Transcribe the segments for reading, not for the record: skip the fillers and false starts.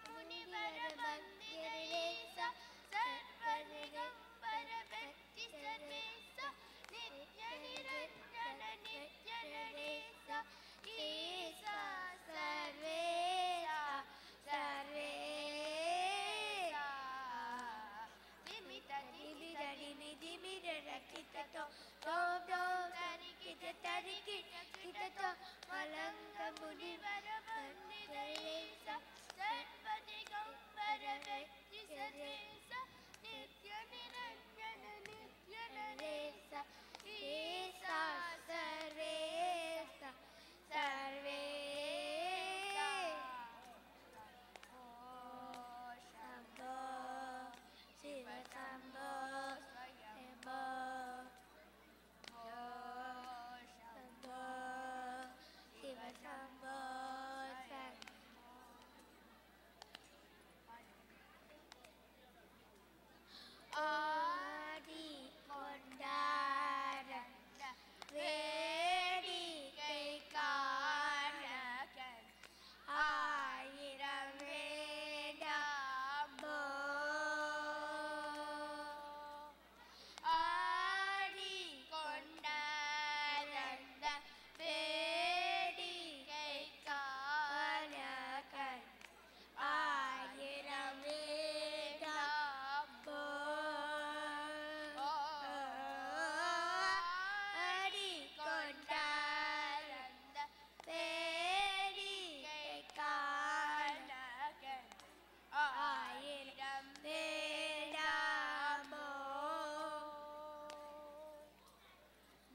முனிவர வந்திரேச சர்வதிகம்பர வெற்றி சர்வேச நித்ய நிரஞ்சன நித்ய நடேச ஈசா சர்வேசா சர்வேசா திமித திமித திமித ரக்கிதோ தோம் தோம் தரிக்கிதோ வலங்க முனிவர வந்திரேச சர்வதிகம்பர வெற்றி சர்வேச நித்ய நிரஞ்சன நித்ய நடேச ஈசா சர்வேசா சர்வேசா ஓ சம்போ சிவ சம்போ ஸ்வயம்போ ஓ சம்போ சிவ சம்போ ஆடி கொண்டாட வேடிக்கை காண ஆயிரம் வேண்டாமோ ஆடி கொண்டாட வேடிக்கை காண ஆயிரம் வேண்டாமோ ஆயிரம் வேண்டாமோ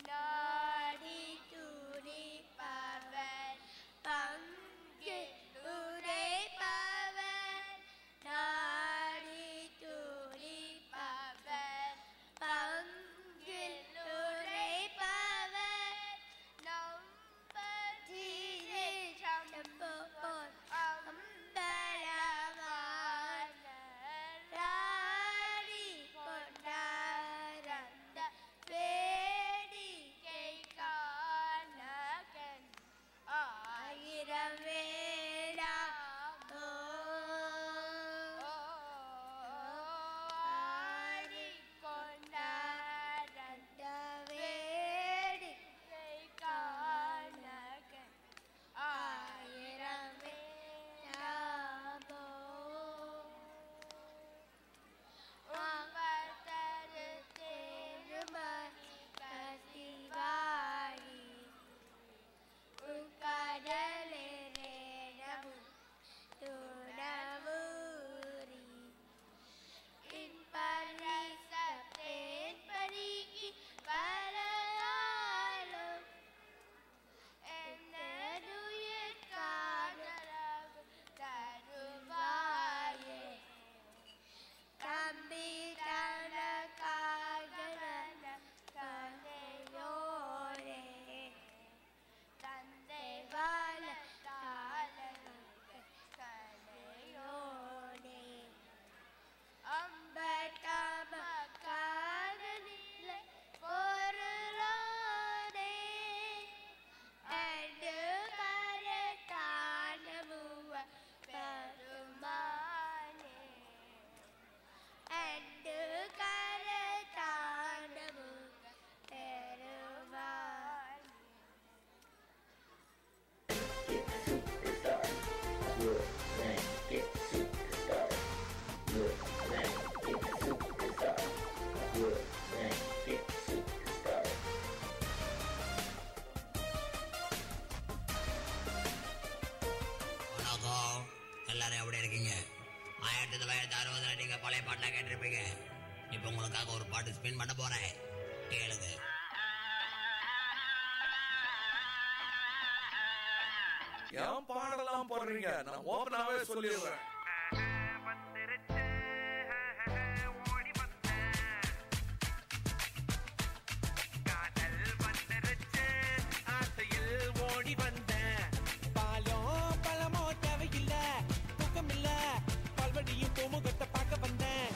நாடி துடிப்பவன் பங்கில் உரைப்பவன் நாடி துடிப்பவன் பங்கில் உரைப்பவன் நம்பதிலே சம்பொன் அம்பலமான ராடி கொண்டாரந்த வேடிக்கை காணகன் ஆயிரம் வேண்டாமோ ஆடி கொண்டாரந்த வேடிக்கை காணகன் ஆயிரம் வேண்டாமோ உம்பத்தரு திருமணி கசிவாயி உங்கடலேரேனமும் துணவூரி இன்பரிசத்தேன் பருகி பலகாலம் என்னுயிர் காணரவு தருவாயே தம்பி தனக்காக தந்தையோரே தந்தை வாழ கலையோனே அம்பட்டமக்கான நிலை பொருளோனே அண்டு கரத்தான மூவ பெருமானே அண்டு கரத்தான மூவ பெருமானே Get superstar. Good man, get superstar. Good man, get superstar. வணக்கம், எல்லாரும் எப்படி இருக்கீங்க? 1960 நீங்க பழைய பாட்டெல்லாம் கேட்டிருப்பீங்க. இப்ப உங்களுக்காக ஒரு பாட்டு ஸ்பின் பண்ண போறேன், கேளுங்க. ஏன் பாடலாம் போடுறீங்க? நான் ஓபனாவே சொல்லிடுறேன். ஓடி வந்த பாலம் பழமோ தேவையில்ல, தூக்கம் இல்ல, பல்வடியும் பூமுகத்தை பார்க்க வந்தேன்.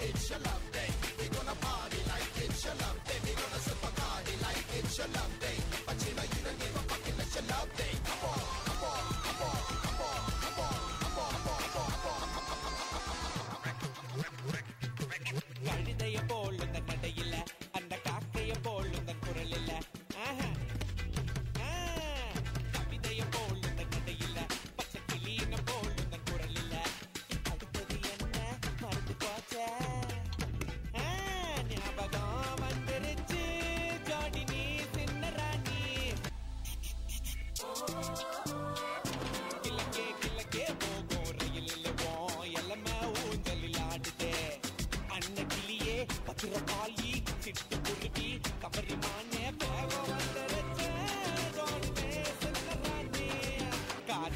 It's your love day. We gonna party like it's your love day. We gonna sip a party like it's your love day. But you know you don't give a fuck, it's your love day. Come on, come on, come on, come on.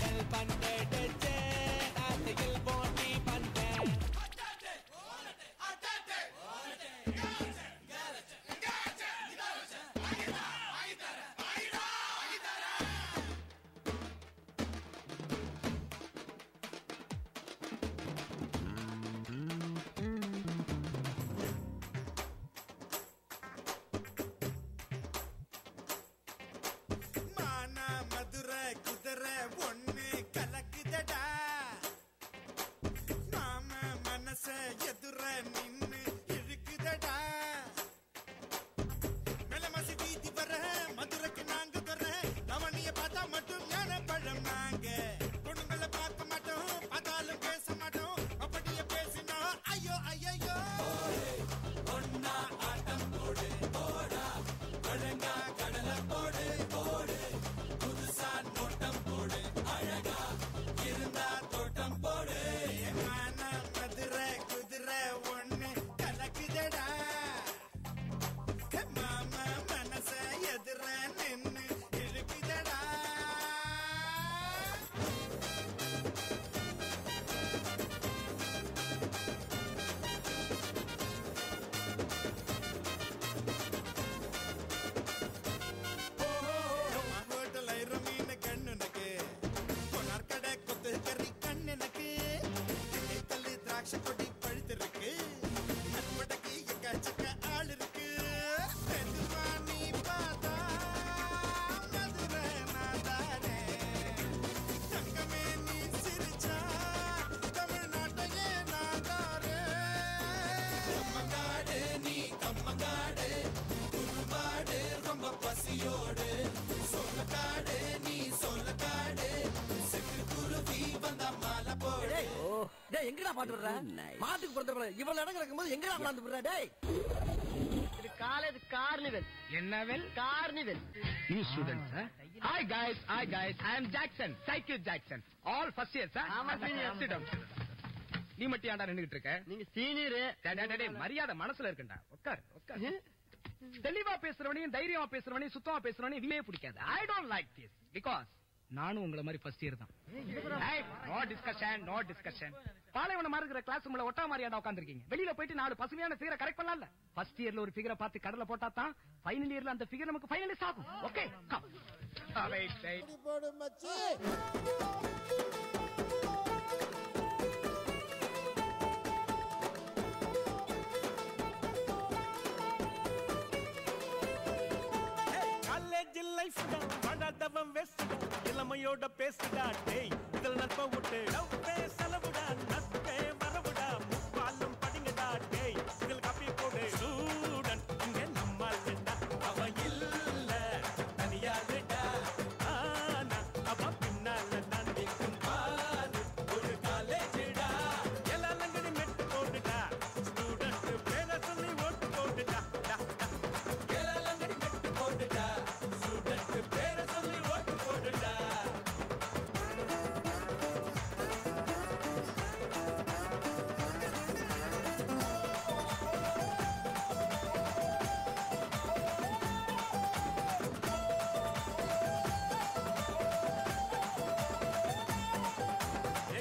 காதல் பண்டெடுச்சே ஆசையில் போட்டி பண்டேன் எதுர நின்னு இழுக்குதடா மெலமசி வீதி வர மதுரைக்கு நாங்க தர அவனிய பார்த்தா மட்டும் ஞான பழம் நாங்க பொண்ணுங்களை பார்க்க மாட்டோம் பார்த்தாலும் பேச மாட்டோம் அப்படியே பேசினா ஐயோ ஐயோ ஒன்னா ஆட்டம் போடு போடா அழகா கடல போடு போடு புதுசா நோட்டம் போடு அழகா இருந்தா தோட்டம் போடு மதுரை குதிரை ஒண்ணு கலக்குதடா மாமா மனச எதிர நின்னு இழுக்குதடா ஹோட்டல் ஐரம் மீன் கண்ணுனக்கு பொன்னார்கடை கொத்து கறி கண்ணுனக்கு கல்லு திராட்சை கொடி பழுத்திருக்கு நன்மடக்கு எக்கச்சக்க ஆள் இருக்கு நீ பார்த்தா மதுரை நாதாரே தங்கமே நீ சிரிச்சா தமிழ்நாட்டையே நாதாரே கம்மங்காடு நீ கம்மங்காடு குறும்பாடு ரொம்ப பசியோடு சொல்லக்காடு நீ சொல்லக்காடு சிட்டு குருவி வந்தா மாலை போடு டேய் எங்கடா பாட்டு வர்ற மாட்டுக்கு பிறந்தவள இவ்வளவு இடம் கிடக்கும்போது எங்கடா விளையாண்டு போற டேய் இது காலேஜ் கார்னிவல் என்னவெல் carnival New students, huh? Hi guys, I am Jackson, Cycle Jackson. All first year, sir. Sit down. நீ மட்டும் ஏன்டா நின்னுகிட்டு இருக்க? நீங்க சீனியர். டேய் மரியாதை மனசுல இருக்குடா. உட்கார். தெளிவா பேசுறவனையும் தைரியமா பேசுறவனையும் சுத்தமா பேசுறவனையும் வீவே பிடிக்காது. I don't like this because நானும் உங்கள மாதிரி ஃபர்ஸ்ட் இயர் தான். No discussion. பாலைவன மாதிரி இருக்கிற கிளாஸ் ரூம்ல ஒட்டா மாதிரியாடா உட்கார்ந்திருக்கீங்க. வெளியில போயிட்டு 4 பசுமையான ஃபிகரை கரெக்ட் பண்ணலாம்ல. ஃபர்ஸ்ட் இயர்ல ஒரு ஃபிகரை பார்த்து கடல்ல போட்டா தான் ஃபைனல் இயர்ல அந்த ஃபிகர் நமக்கு ஃபைனலிஸ்ட் ஆகும். Okay come. வெயிட். போடு மச்சி காலேஜ் லைஃப் தான் படாதவன் வெஸ்டா இளமையோட பேசுடா டேய் இதில் நட்ப விட்டு லவ்வே செலவுடா நட்பே வரவுடா முப்பாலும் படிங்கடா டேய் இதில் காப்பி போடு ஸ்டூடண்ட் இங்க நம்மால்டா அவ இல்ல தனியாளுடா ஆனா அவ பின்னால தான் நிற்கும் பாரு ஒரு காலேஜ்டா எல்லா லங்கடி மெட்டு போடுடா ஸ்டூடண்ட் பேர சொல்லி ஓட்டு போடுடா எல்லா லங்கடி மெட்டு போடுடா ஸ்டூடண்ட் பேர சொல்லி ஓட்டு போடுடா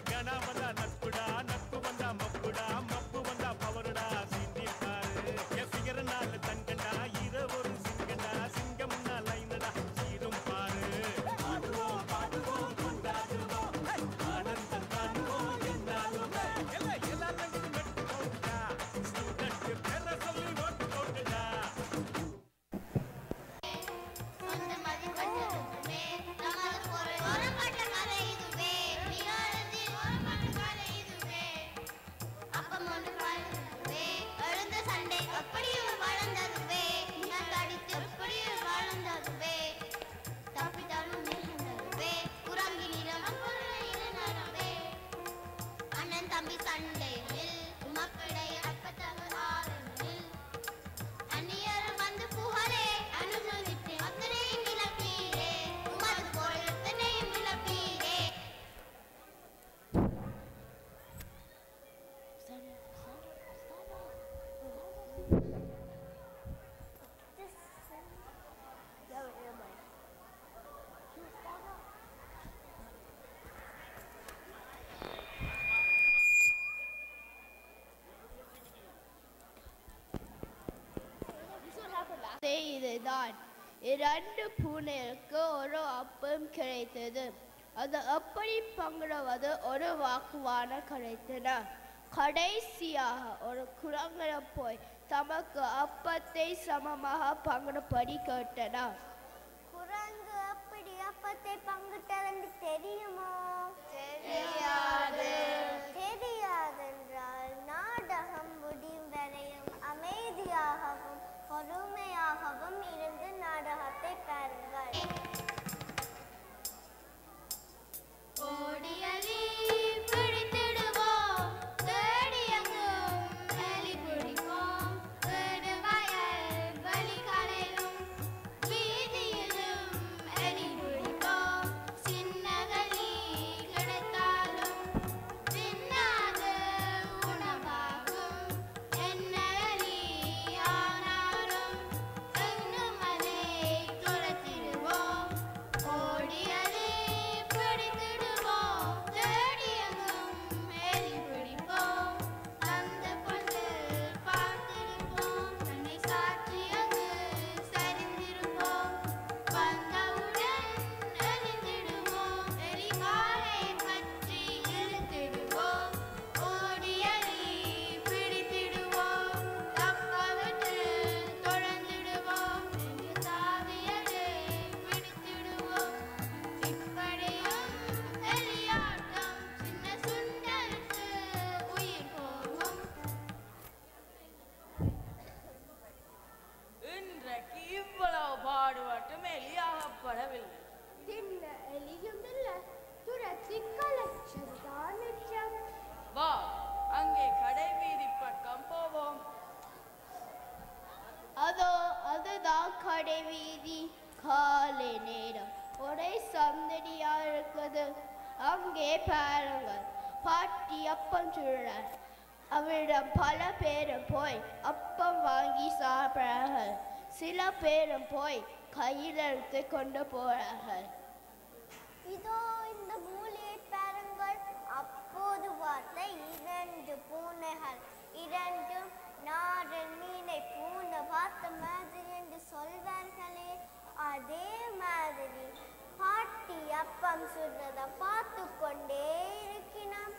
கனா வந்தா நட்புடா நட்பு வந்தா மப்புடா மப்பு வந்தா பவருடா சிந்தி பாரு என் ஃபிகர் நாலு தங்கடா இத ஒரு சிங்கடா சிங்கம்னா லைனடா சீரும் பாரு பாடுவோம் கொண்டாடுவோம் ஆனந்தம் காணுவோம் என்னாலும் எல்லா லங்கடி மெட்டு போடுடா ஸ்டூடண்ட் பேர சொல்லி ஓட்டு போடுடா அந்த மதி கொண்டதுமே நமது ஒரு பாட்ட கதை இதுவே மிகாரத்தில் ஒரு பாட்ட கதை இதுவே அப்பம் ஒன்று வாழ்ந்ததுவே எழுந்த சண்டை அப்படியும் வளர்ந்ததுவே நான் தடித்து அப்படியும் வளர்ந்ததுவே தப்பித்தாலும் நின்றதுவே குரங்கி நிறம் அப்பொழுது அண்ணன் தம்பி சண்டையில் உமக்கிடைய அப்பத்தவர் ஆளுமில் அந்நியர் வந்து புகழே அனுபவித்து அத்தனையும் இழப்பீரே உமது பொருள் அத்தனையும் இழப்பீரே பூனைதான். 2 பூனைகளுக்கு ஒரு அப்பம் கிடைத்தது. அது எப்படி பங்கிடுவது ஒரு வாக்குவாதம் கிடைத்தன. கடைசியாக ஒரு குரங்கிடம் போய் தமக்கு அப்பத்தை சமமாக பங்கிடும்படி கேட்டனர். குரங்கு அப்படி அப்பத்தை பங்கிட்டது தெரியுமோ? தெரியாது. தெரியாதென்றால் நாடகம் முடியும் வரையும் அமைதியாகவும் பொறுமையாகவும் இருந்து நாடகத்தை பாருங்கள். ஓடியலி பிடித்திடுவோம், தேடியங்கும் எலி பிடிப்போம், வயல் வழிகளிலும் வீதியிலும் எலி பிடிப்போம். சின்னதலி கிடைத்தாலும் தின்னாது உணவாகும், என்னலி ஆனாலும் இன்னும் அதை துரத்திடுவோம். ஓடியலி பிடித்திடுவோம், தேடியங்கும் எலி பிடிப்போம். அந்த பொண்ணு பார்த்திருப்போம், தன்னை சாற்றி அங்கு சரிந்திருப்போம். வந்தவுடன் எரிந்திடுவோம், எலி காலை பற்றி இழுத்திடுவோம். ஓடியலி பிடித்திடுவோம், தப்பவிட்டு தொடர்ந்திடுவோம். எங்கு தாவியது பிடித்திடுவோம். இப்படியும் எலியாட்டம் சின்ன சுண்டலுக்கு உயிர் போகும். இன்றைக்கு இவ்வளவு பாடுபட்டும் எலியாகப்படவில்லை. தின்ன எலியும் இல்ல, துரத்தி கலைச்சதுதான் நிச்சயம். வா, அங்கே கடை வீதி பக்கம் போவோம். அதுதான் கடை வீதி. காலை நேரம் ஒரே சந்தடியா இருக்குது. அங்கே பாருங்கள், பாட்டி அப்பம் சுடுறார். அவரிடம் பல பேரும் போய் அப்பம் வாங்கி சாப்பிடுறார்கள். சில பேரும் போய் கையில் எடுத்து கொண்டு போறார்கள். இதோ இந்த மூலையை பாருங்கள். அப்போது பார்த்த 2 பூனைகள். 2 நாடன் மீனை பூனை பார்த்த மாதிரி என்று சொல்வார்களே, அதே மாதிரி பாட்டி அப்பம் சுடுறத பார்த்து கொண்டே இருக்கினான்.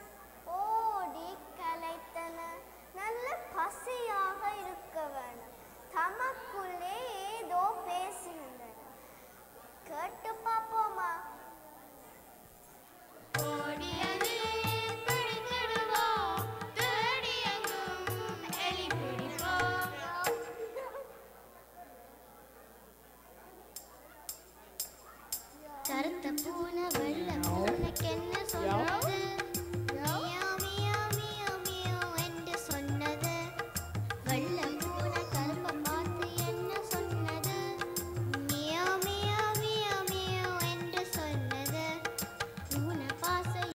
ஓடி கலைத்தன. நல்ல பசியாக இருக்க வேணும். தமக்குள்ளே ஏதோ பேசினன. கேட்டு பார்ப்போமா? ஓடியலி பிடித்திடுவோம், தேடியங்கும் எலி பிடிப்போம். கருத்த பூனை